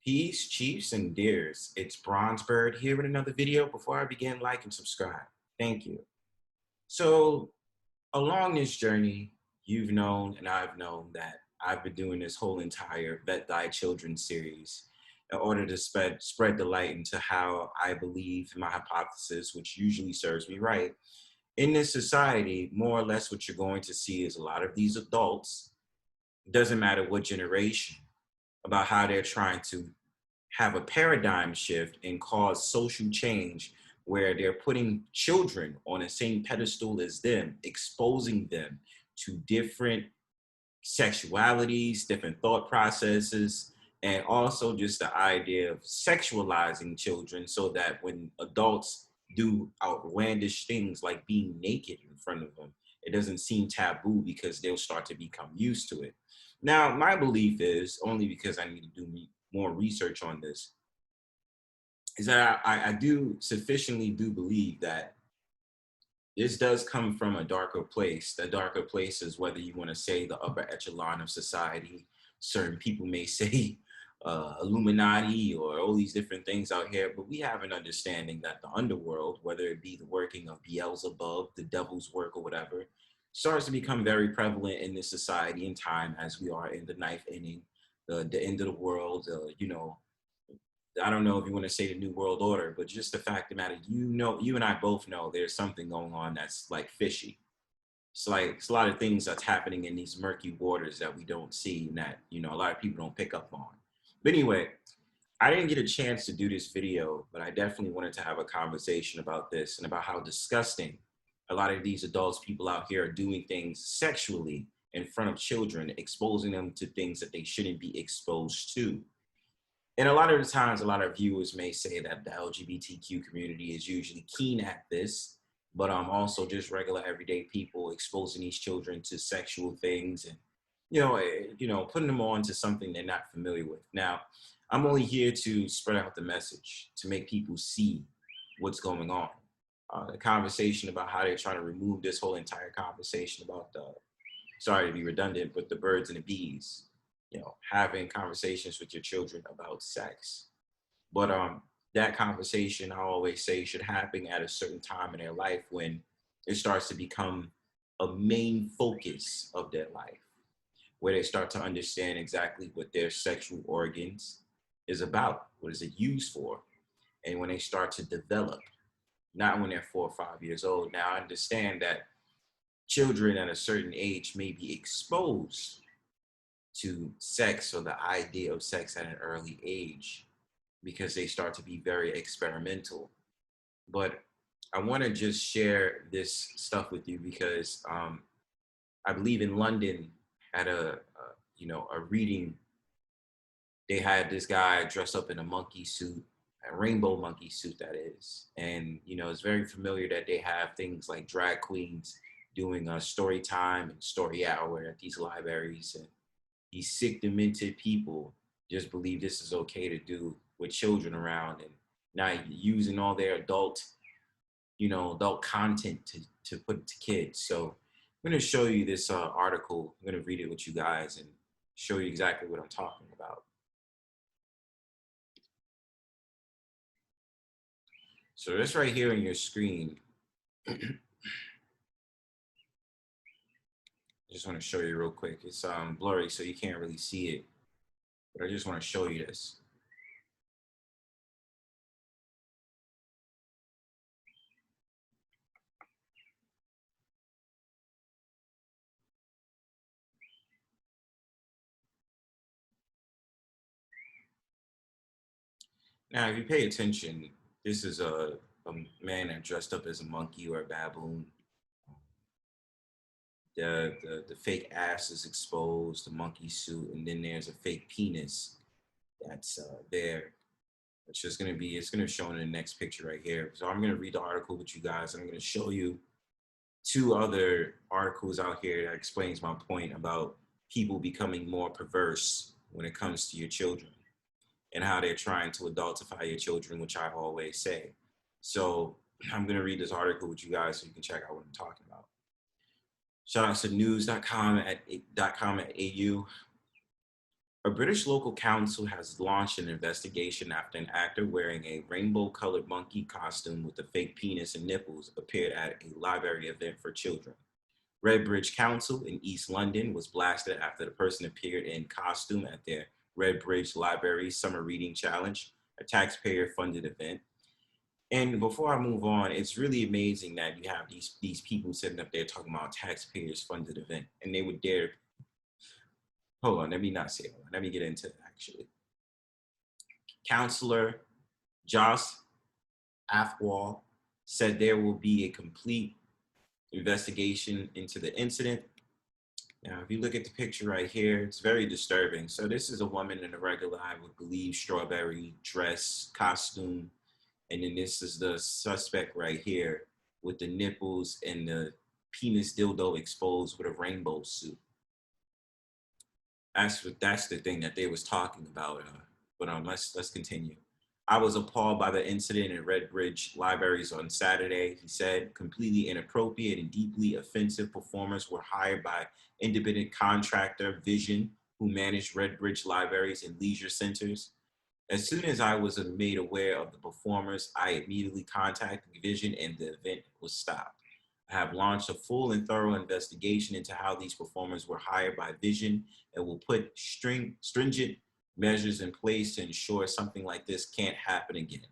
Peace, chiefs, and deers. It's Bronzebird here with another video. Before I begin, like and subscribe. Thank you. So, along this journey, you've known and I've known that I've been doing this whole entire Vet Thy Children series in order to spread the light into how I believe my hypothesis, which usually serves me right. In this society, more or less what you're going to see is a lot of these adults, doesn't matter what generation, about how they're trying to have a paradigm shift and cause social change where they're putting children on the same pedestal as them, exposing them to different sexualities, different thought processes, and also just the idea of sexualizing children so that when adults do outlandish things like being naked in front of them, it doesn't seem taboo because they'll start to become used to it. Now, my belief is only because I need to do more research on this is that I do sufficiently do believe that this does come from a darker place. The darker place is whether you want to say the upper echelon of society. Certain people may say Illuminati or all these different things out here, but we have an understanding that the underworld, whether it be the working of Beelzebub, the devil's work, or whatever, starts to become very prevalent in this society in time as we are in the ninth inning, the end of the world. I don't know if you want to say the new world order, but just the fact of the matter, you and I both know there's something going on that's like fishy. It's a lot of things that's happening in these murky waters that we don't see and that, a lot of people don't pick up on. But anyway, I didn't get a chance to do this video, but I definitely wanted to have a conversation about this and about how disgusting a lot of these adults, people out here are doing things sexually in front of children, exposing them to things that they shouldn't be exposed to. And a lot of the times, a lot of viewers may say that the LGBTQ community is usually keen at this, but also just regular everyday people exposing these children to sexual things and putting them on to something they're not familiar with. Now, I'm only here to spread out the message to make people see what's going on. The conversation about how they're trying to remove this whole entire conversation about the, sorry to be redundant, but the birds and the bees, having conversations with your children about sex. But that conversation, I always say, should happen at a certain time in their life when it starts to become a main focus of their life, where they start to understand exactly what their sexual organs is about, what is it used for, and when they start to develop, not when they're 4 or 5 years old. Now, I understand that children at a certain age may be exposed to sex or the idea of sex at an early age because they start to be very experimental. But I want to just share this stuff with you because I believe in London at a reading, they had this guy dressed up in a monkey suit, a rainbow monkey suit that is, and it's very familiar that they have things like drag queens doing a story time and story hour at these libraries, and these sick, demented people just believe this is okay to do with children around and not using all their adult content to put to kids. So I'm going to show you this article. I'm going to read it with you guys and show you exactly what I'm talking about. So this right here on your screen, I just want to show you real quick. It's blurry, so you can't really see it, but I just want to show you this. Now, if you pay attention, this is a man that dressed up as a monkey or a baboon. The fake ass is exposed, the monkey suit, and then there's a fake penis that's there, which is going to be, it's going to show in the next picture right here. So I'm going to read the article with you guys, and I'm going to show you two other articles out here that explains my point about people becoming more perverse when it comes to your children and how they're trying to adultify your children, which I always say. So I'm going to read this article with you guys so you can check out what I'm talking about. Shout out to news.com at .com at AU. A British local council has launched an investigation after an actor wearing a rainbow colored monkey costume with a fake penis and nipples appeared at a library event for children. Redbridge Council in East London was blasted after the person appeared in costume at their Redbridge Library Summer Reading Challenge, a taxpayer funded event. And before I move on, it's really amazing that you have these people sitting up there talking about taxpayers funded event, and they would dare. Hold on, let me not say it. Let me get into it actually. Counselor Joss Athwal said there will be a complete investigation into the incident. Now, if you look at the picture right here, it's very disturbing. So this is a woman in a regular, I would believe, strawberry dress, costume. And then this is the suspect right here with the nipples and the penis dildo exposed with a rainbow suit. That's the thing that they was talking about. But let's continue. I was appalled by the incident in Redbridge Libraries on Saturday. He said completely inappropriate and deeply offensive performers were hired by independent contractor Vision, who managed Redbridge Libraries and leisure centers. As soon as I was made aware of the performers, I immediately contacted Vision and the event was stopped. I have launched a full and thorough investigation into how these performers were hired by Vision and will put stringent measures in place to ensure something like this can't happen again.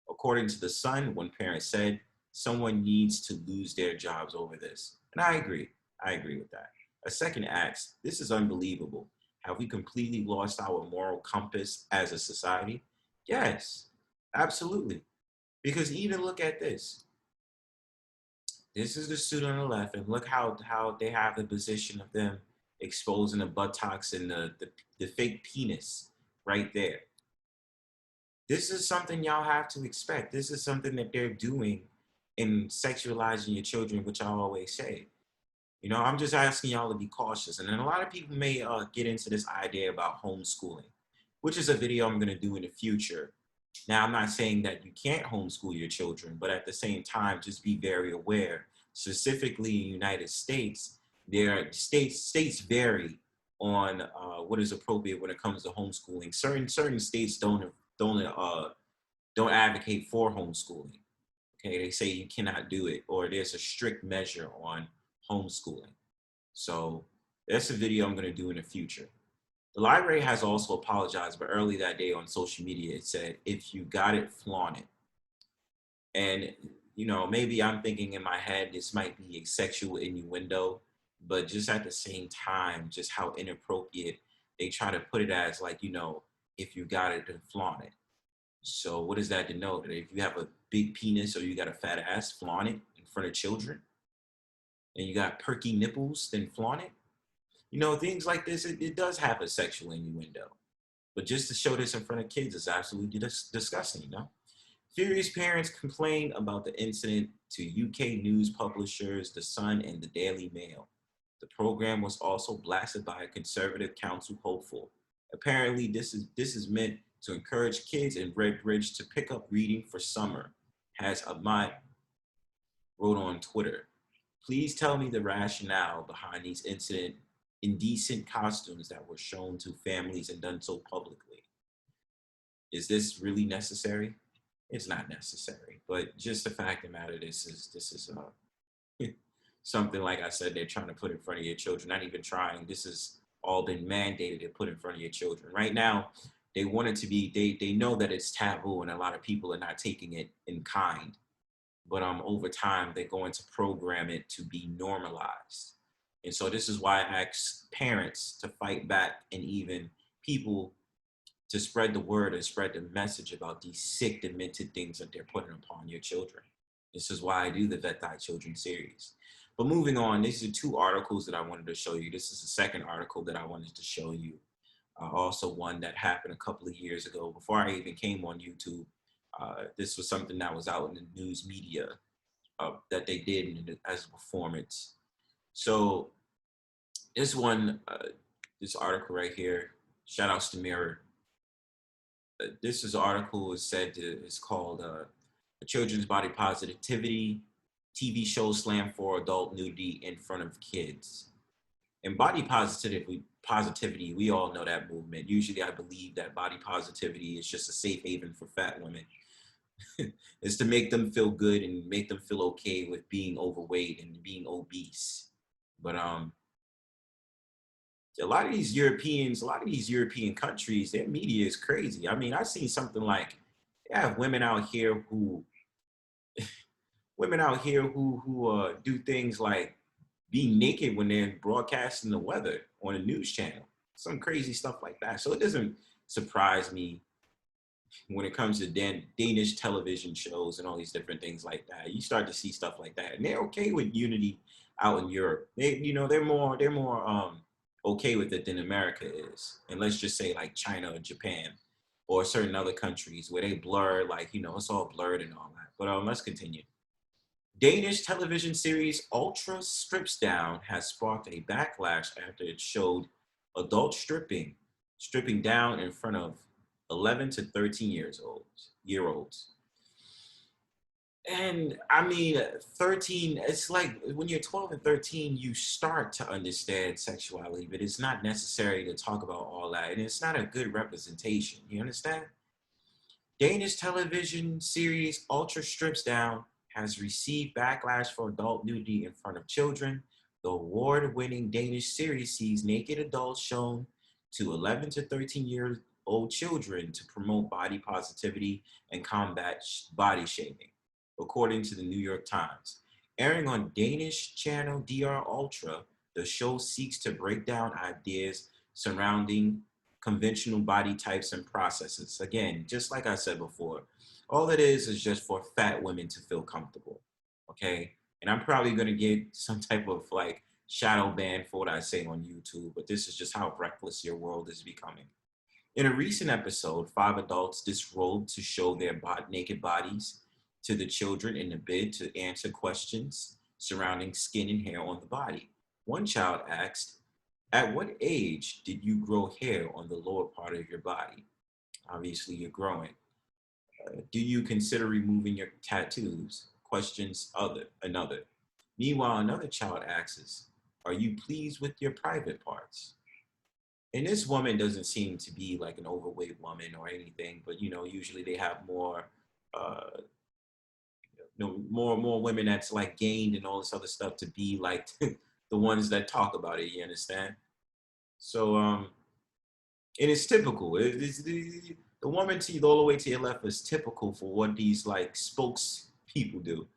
According to The Sun, one parent said, someone needs to lose their jobs over this. And I agree. I agree with that. A second asks, this is unbelievable. Have we completely lost our moral compass as a society? Yes, absolutely. Because even look at this. This is the suit on the left, and look how they have the position of them exposing the buttocks and the fake penis right there. This is something y'all have to expect. This is something that they're doing in sexualizing your children, which I always say. You know, I'm just asking y'all to be cautious. And then a lot of people may get into this idea about homeschooling, which is a video I'm going to do in the future. Now, I'm not saying that you can't homeschool your children, but at the same time, just be very aware. Specifically in the United States, states vary on what is appropriate when it comes to homeschooling. Certain states don't advocate for homeschooling. Okay, they say you cannot do it, or there's a strict measure on homeschooling. So that's a video I'm going to do in the future. The library has also apologized, but early that day on social media, it said, if you got it, flaunt it. And, you know, maybe I'm thinking in my head, this might be a sexual innuendo, but just at the same time, just how inappropriate they try to put it as, like, you know, if you got it, then flaunt it. So what does that denote? That if you have a big penis or you got a fat ass, flaunt it in front of children? And you got perky nipples, then flaunt it? You know, things like this, it does have a sexual innuendo. But just to show this in front of kids is absolutely disgusting, you know? Furious parents complained about the incident to UK news publishers The Sun and the Daily Mail. The program was also blasted by a conservative council hopeful. Apparently, this is meant to encourage kids in Redbridge to pick up reading for summer, has Ahmad wrote on Twitter. Please tell me the rationale behind these indecent costumes that were shown to families and done so publicly. Is this really necessary? It's not necessary, but just the fact of the matter, this is something, like I said, they're trying to put in front of your children. Not even trying. This has all been mandated to put in front of your children. Right now, they want it to be. They know that it's taboo, and a lot of people are not taking it in kind. But over time, they're going to program it to be normalized. And so this is why I ask parents to fight back, and even people to spread the word and spread the message about these sick, demented things that they're putting upon your children. This is why I do the Vet Thy Children series. But moving on, these are two articles that I wanted to show you. This is the second article that I wanted to show you. Also one that happened a couple of years ago before I even came on YouTube. This was something that was out in the news media that they did as a performance. So this one, this article right here, shout outs to Mirror. This is an article is it's called Children's Body Positivity TV Show Slam for Adult Nudity in Front of Kids. And body positivity. We all know that movement. Usually I believe that body positivity is just a safe haven for fat women. It's to make them feel good and make them feel okay with being overweight and being obese. But a lot of these European countries, their media is crazy. I mean, I've seen something like they have women out here who do things like be naked when they're broadcasting the weather on a news channel. Some crazy stuff like that. So it doesn't surprise me when it comes to Danish television shows and all these different things like that. You start to see stuff like that, and they're okay with unity out in Europe. They're more okay with it than America is, and let's just say like China or Japan or certain other countries where they blur, like, it's all blurred and all that. But let's continue. Danish television series Ultra Strips Down has sparked a backlash after it showed adult stripping down in front of 11 to 13 year olds. And I mean, 13, it's like when you're 12 and 13, you start to understand sexuality, but it's not necessary to talk about all that. And it's not a good representation. You understand? Danish television series Ultra Strips Down has received backlash for adult nudity in front of children. The award-winning Danish series sees naked adults shown to 11 to 13-year-old children to promote body positivity and combat body shaming, according to the New York Times. Airing on Danish channel DR Ultra, the show seeks to break down ideas surrounding conventional body types and processes. Again, just like I said before, all it is just for fat women to feel comfortable, okay? And I'm probably gonna get some type of like shadow ban for what I say on YouTube, but this is just how reckless your world is becoming. In a recent episode, 5 adults disrobed to show their naked bodies to the children in a bid to answer questions surrounding skin and hair on the body. One child asked, "At what age did you grow hair on the lower part of your body?" Obviously, you're growing. Do you consider removing your tattoos? Questions another. Meanwhile, another child asks, "Are you pleased with your private parts?" And this woman doesn't seem to be like an overweight woman or anything, but usually they have more, uh, more women that's like gained and all this other stuff to be like the ones that talk about it. You understand? So, and it's typical. The woman to you, all the way to your left, is typical for what these like spokes people do.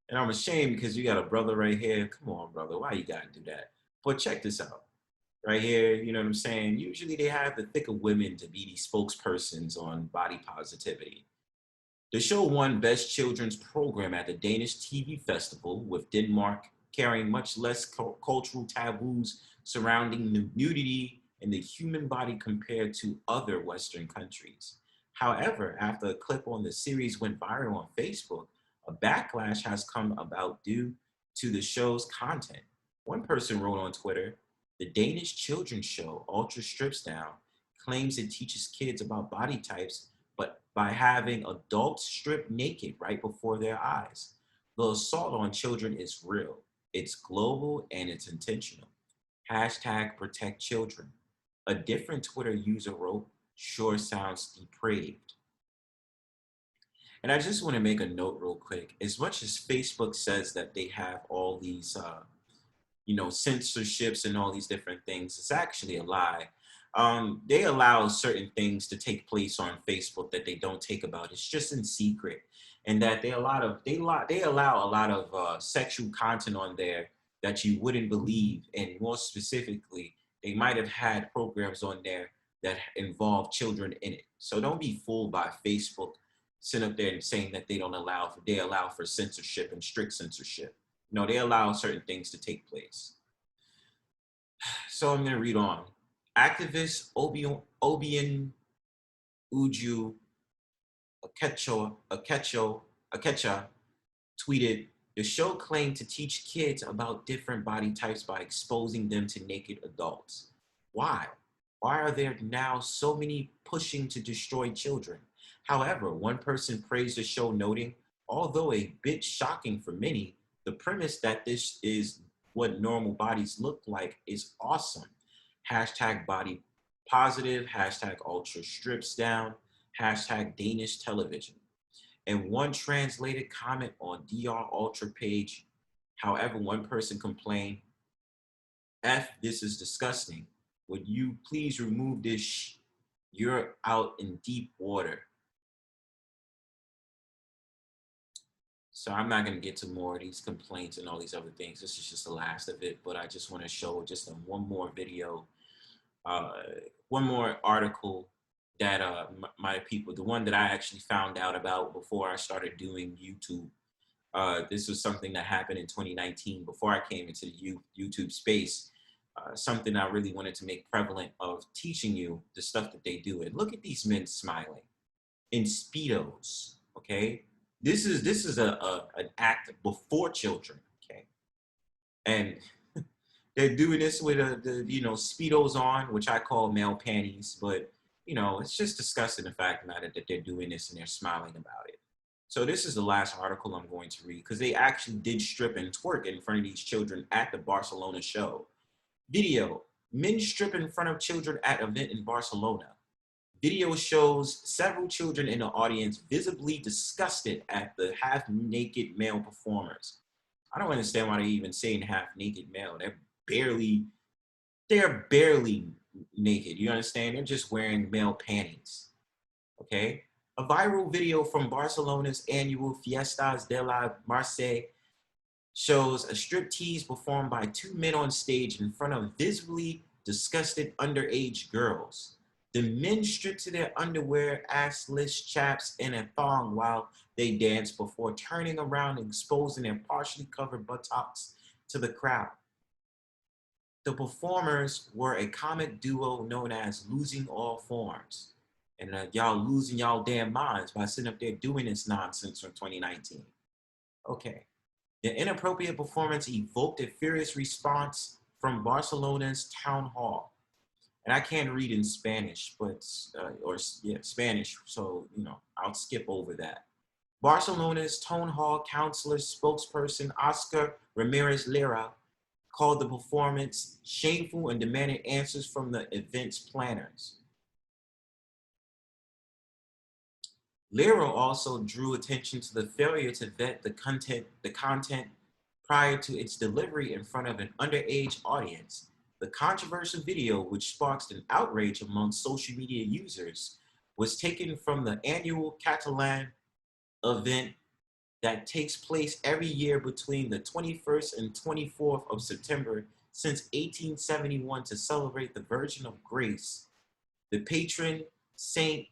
And I'm ashamed because you got a brother right here. Come on, brother, why you gotta do that? But check this out. Right here, you know what I'm saying? Usually they have the thicker women to be these spokespersons on body positivity. The show won Best Children's Program at the Danish TV Festival, with Denmark carrying much less cultural taboos surrounding nudity in the human body compared to other Western countries. However, after a clip on the series went viral on Facebook, a backlash has come about due to the show's content. One person wrote on Twitter, "The Danish children's show, Ultra Strips Down, claims it teaches kids about body types, but by having adults strip naked right before their eyes. The assault on children is real, it's global, and it's intentional. Hashtag protect children." A different Twitter user wrote, "Sure sounds depraved." And I just want to make a note real quick. As much as Facebook says that they have all these censorships and all these different things, it's actually a lie. They allow certain things to take place on Facebook that they don't take about. It's just in secret, and that they allow a lot of sexual content on there that you wouldn't believe. And more specifically, they might have had programs on there that involve children in it. So don't be fooled by Facebook sitting up there and saying that they allow for censorship and strict censorship. No, they allow certain things to take place. So I'm going to read on. Activist Obian Uju Akecha tweeted, "The show claimed to teach kids about different body types by exposing them to naked adults. Why? Why are there now so many pushing to destroy children?" However, one person praised the show, noting, "Although a bit shocking for many, the premise that this is what normal bodies look like is awesome. hashtag body positive, hashtag ultra strips down, hashtag Danish television. And one translated comment on DR Ultra page, however, one person complained, F, this is disgusting. Would you please remove this? You're out in deep water. So I'm not going to get to more of these complaints and all these other things. This is just the last of it, but I just want to show just one more video, one more article that my people, the one that I actually found out about before I started doing YouTube. This was something that happened in 2019 before I came into the YouTube space. Something I really wanted to make prevalent of teaching you the stuff that they do. And look at these men smiling in Speedos, okay? This is an act before children, okay? And they're doing this with the Speedos on, which I call male panties, but it's just disgusting the fact of the matter that they're doing this and they're smiling about it. So this is the last article I'm going to read because they actually did strip and twerk in front of these children at the Barcelona show. Video, men strip in front of children at event in Barcelona. Video shows several children in the audience visibly disgusted at the half-naked male performers. I don't understand why they're even saying half-naked male. They're barely naked. You understand? They're just wearing male panties. Okay? A viral video from Barcelona's annual Fiestas de la Marseille shows a striptease performed by two men on stage in front of visibly disgusted underage girls. The men strip to their underwear, assless chaps, and a thong while they dance before turning around and exposing their partially covered buttocks to the crowd. The performers were a comic duo known as Losing All Forms. And y'all losing y'all damn minds by sitting up there doing this nonsense from 2019. Okay. The inappropriate performance evoked a furious response from Barcelona's town hall. And I can't read in Spanish, but, Spanish, so, I'll skip over that. Barcelona's town hall counselor spokesperson Oscar Ramirez Lira called the performance shameful and demanded answers from the event's planners. Lira also drew attention to the failure to vet the content prior to its delivery in front of an underage audience. The controversial video, which sparked an outrage among social media users, was taken from the annual Catalan event that takes place every year between the 21st and 24th of September since 1871 to celebrate the Virgin of Grace, the patron saint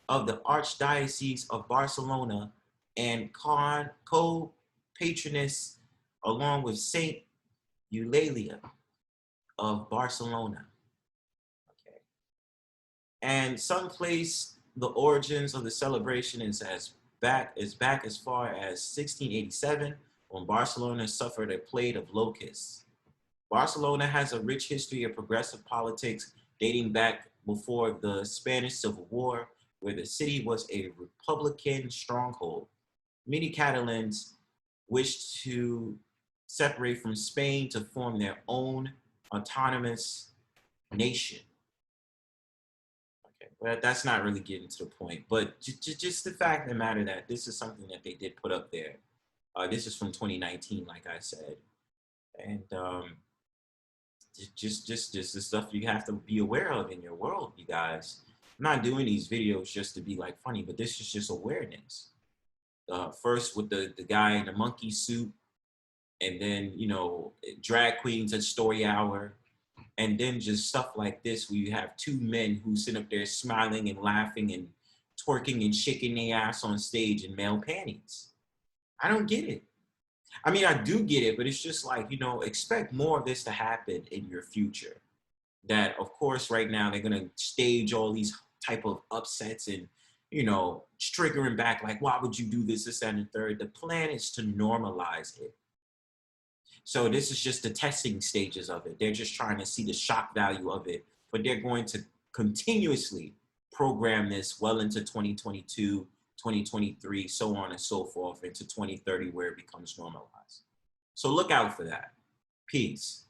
of the Archdiocese of Barcelona and co-patroness along with Saint Eulalia of Barcelona. Okay. And some place the origins of the celebration is back as far as 1687 when Barcelona suffered a plague of locusts. Barcelona has a rich history of progressive politics dating back before the Spanish Civil War, where the city was a Republican stronghold. Many Catalans wished to separate from Spain to form their own autonomous nation. Okay, well, that's not really getting to the point, but just the fact of the matter that this is something that they did put up there. This is from 2019, like I said, and just the stuff you have to be aware of in your world, you guys. I'm not doing these videos just to be like funny, but this is just awareness. First with the guy in the monkey suit, and then, drag queens at Story Hour, and then just stuff like this where you have two men who sit up there smiling and laughing and twerking and shaking their ass on stage in male panties. I don't get it. I mean, I do get it, but it's just like, expect more of this to happen in your future. That, of course, right now they're going to stage all these type of upsets and, triggering back like, why would you do this, that, and the third? The plan is to normalize it. So this is just the testing stages of it. They're just trying to see the shock value of it, but they're going to continuously program this well into 2022, 2023, so on and so forth, into 2030, where it becomes normalized. So look out for that. Peace.